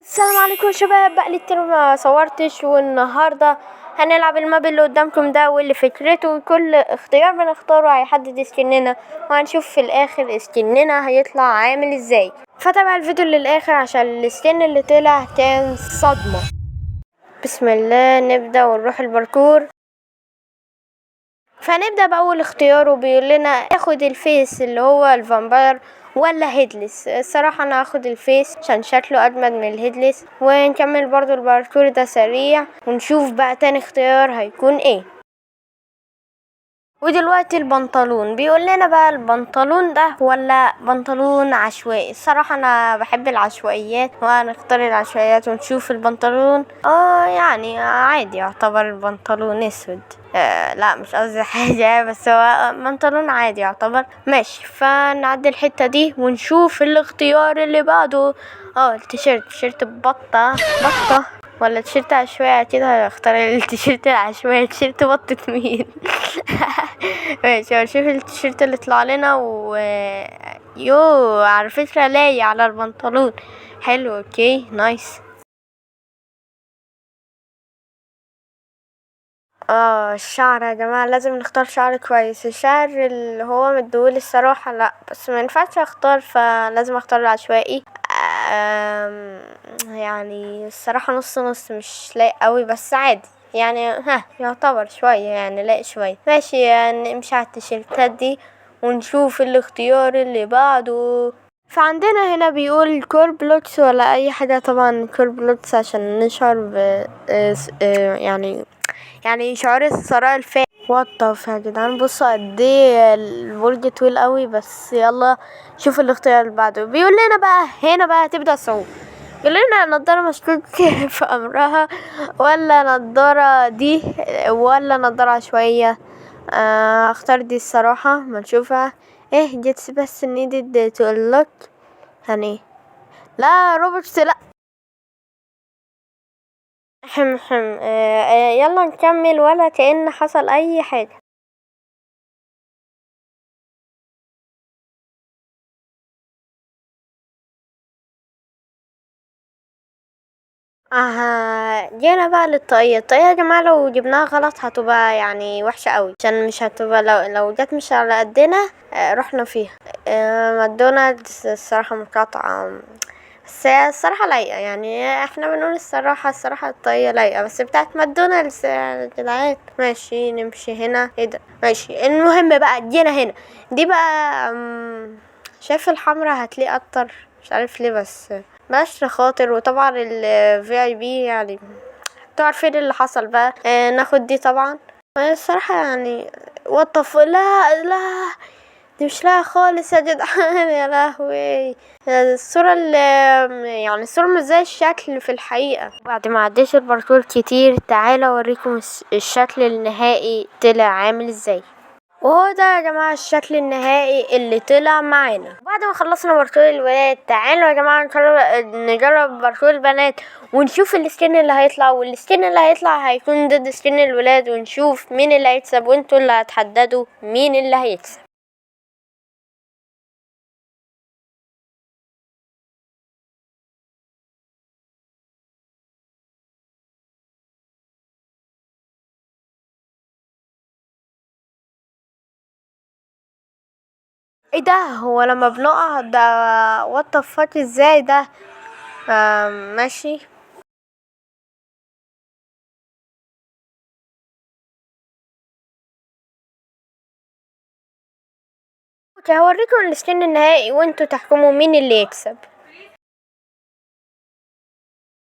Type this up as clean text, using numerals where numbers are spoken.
السلام عليكم شباب، بقالي كتير ما صورتش، والنهارده هنلعب الماب اللي قدامكم ده، واللي فكرته كل اختيار بنختاره هيحدد سكننا، وهنشوف في الاخر سكننا هيطلع عامل ازاي. فتابع الفيديو للاخر عشان السكن اللي طلع كان صدمة. بسم الله، نبدأ ونروح الباركور. فنبدأ بأول اختيار، وبيقول لنا اخد الفيس اللي هو الفامباير ولا هيدلس. الصراحة انا هاخد الفيس عشان شكله اجمد من الهيدلس. ونكمل برضو الباركور ده سريع، ونشوف بقى تاني اختيار هيكون ايه. ودلوقتي البنطلون بيقول لنا بقى البنطلون ده ولا بنطلون عشوائي. الصراحة انا بحب العشوائيات، وهنختار العشوائيات ونشوف البنطلون. يعني عادي، يعتبر البنطلون اسود. لا مش قصدي حاجة، بس هو بنطلون عادي يعتبر. ماشي، فنعدي الحتة دي ونشوف الاختيار اللي بعده. تيشيرت بطة ولا تيشيرت عشوائي. اكيد هختار التيشيرت العشوائي. تيشيرت بطة مين؟ ماشي، هنشوف التيشيرت اللي طلع لنا. على فكرة لايق على البنطلون. حلو، اوكي نايس. الشعر يا جماعة لازم نختار شعر كويس. الشعر اللي هو مديهولي الصراحة لا، بس ما ينفعش اختار، فلازم اختار العشوائي. يعني الصراحة نص نص، مش لايق قوي بس عادي يعني، يعتبر شوية يعني لايق شوية. ماشي، يعني نمشي على التيشيرتات دي ونشوف الاختيار اللي بعده. فعندنا هنا بيقول كوربلوكس ولا اي حاجة. طبعا كوربلوكس عشان نشعر يعني شعور الثراء الفائق. وطف يا جدعان، بصوا قد ايه البرج طويل قوي. بس يلا شوف الاختيار اللي بعده. بيقول لنا بقى هنا بقى هتبدأ الصعوبة. بيقول لنا نضارة مشكوك في امرها، ولا نضارة دي، ولا نضارة عشوائية. اختار دي الصراحة، ما نشوفها. ايه جيتس بس needed to unlock يعني. لا روبوت لا. يلا نكمل ولا كأن حصل اي حاجة. جينا بقى للطاقية. الطاقية يا جماعة لو جبناها غلط هتبقى يعني وحشة قوي، عشان مش هتبقى لو جت مش على قدنا. رحنا فيها. ماكدونالدز الصراحة مقاطعة، بس هي الصراحة لايقة. يعني احنا بنقول الصراحة الطاقية لايقة، بس بتاعت ماكدونالدز يا جدعان. ماشي نمشي هنا. ايه ده؟ ماشي، المهم بقى جينا هنا. دي بقى شايف الحمرا هتلاقي اكتر، مش عارف ليه، بس بلاش خاطر. وطبعا ال VIP يعني انتوا عارفين اللي حصل بقى. ناخد دي طبعا. الصراحة يعني لا دي مش لاقي خالص يا جدعان. يا لهوي، الصورة اللي يعني الصورة مش زي الشكل في الحقيقة. بعد ما عديت الباركور كتير، تعالى اوريكم الشكل النهائي طلع عامل ازاي. وهو ده يا جماعة الشكل النهائي اللي طلع معانا بعد ما خلصنا باركور الولاد. تعالوا يا جماعة نجرب باركور البنات، ونشوف السكين اللي هيطلع. والسكين اللي هيطلع هيكون ضد سكين الولاد، ونشوف مين اللي هيكسب، وانتوا اللي هتحددوا مين اللي هيكسب. ايه ده؟ هو لما بنقع ده وات فاك ازاي ده؟ ماشي. اوكي، هوريكم السكين النهائي وانتوا تحكموا مين اللي يكسب.